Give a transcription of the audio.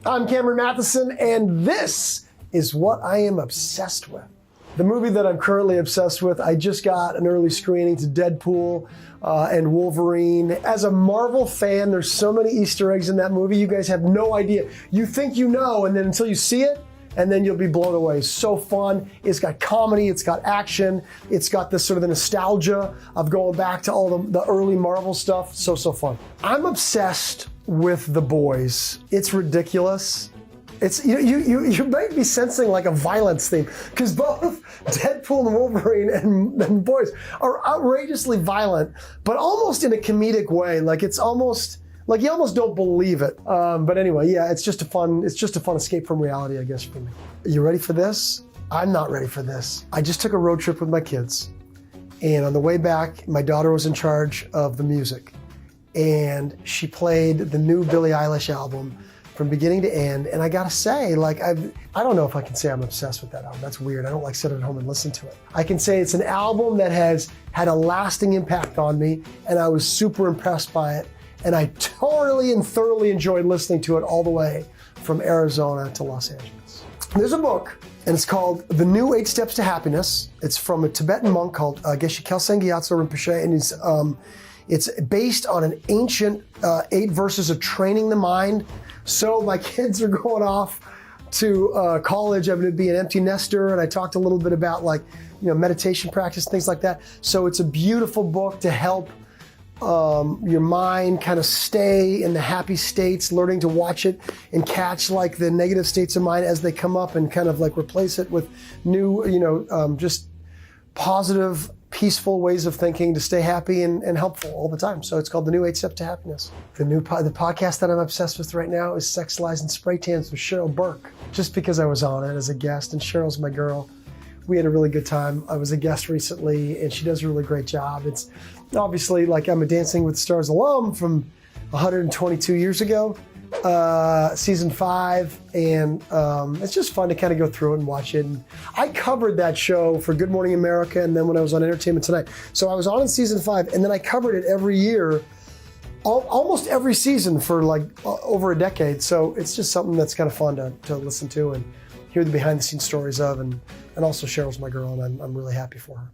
I'm Cameron Mathison, and this is what I am obsessed with. The movie that I'm currently obsessed with, I just got an early screening to Deadpool and Wolverine. As a Marvel fan, there's so many Easter eggs in that movie, you guys have no idea. You think you know, and then until you see it, and then you'll be blown away. It's so fun. It's got comedy, it's got action, it's got this sort of the nostalgia of going back to all the early Marvel stuff. So fun. I'm obsessed with The Boys. It's ridiculous. It's you might be sensing like a violence theme, because both Deadpool and Wolverine and Boys are outrageously violent, but almost in a comedic way. Like it's almost like you almost don't believe it. But anyway, yeah, it's just a fun escape from reality, I guess, for me. Are you ready for this? I'm not ready for this. I just took a road trip with my kids, and on the way back, my daughter was in charge of the music, and she played the new Billie Eilish album from beginning to end. And I gotta say, like, I don't know if I can say I'm obsessed with that album. That's weird. I don't like sit at home and listen to it. I can say it's an album that has had a lasting impact on me, and I was super impressed by it. And I totally and thoroughly enjoyed listening to it all the way from Arizona to Los Angeles. There's a book, and it's called The New 8 Steps to Happiness. It's from a Tibetan monk called Geshe Kelsang Gyatso Rinpoche, and it's based on an ancient 8 verses of training the mind. So my kids are going off to college. I'm going to be an empty nester, and I talked a little bit about meditation practice, things like that. So it's a beautiful book to help your mind kind of stay in the happy states, learning to watch it and catch like the negative states of mind as they come up, and kind of like replace it with new, just positive, peaceful ways of thinking to stay happy and helpful all the time. So it's called The New 8 Steps to Happiness. The podcast that I'm obsessed with right now is Sex, Lies and Spray Tans with Cheryl Burke, just because I was on it as a guest, and Cheryl's my girl. We had a really good time. I was a guest recently, and she does a really great job. It's obviously like I'm a Dancing with the Stars alum from 122 years ago, season 5, and it's just fun to kind of go through it and watch it. And I covered that show for Good Morning America, and then when I was on Entertainment Tonight. So I was on in season 5, and then I covered it every year, almost every season for like over a decade. So it's just something that's kind of fun to listen to and hear the behind the scenes stories of, and also Cheryl's my girl, and I'm really happy for her.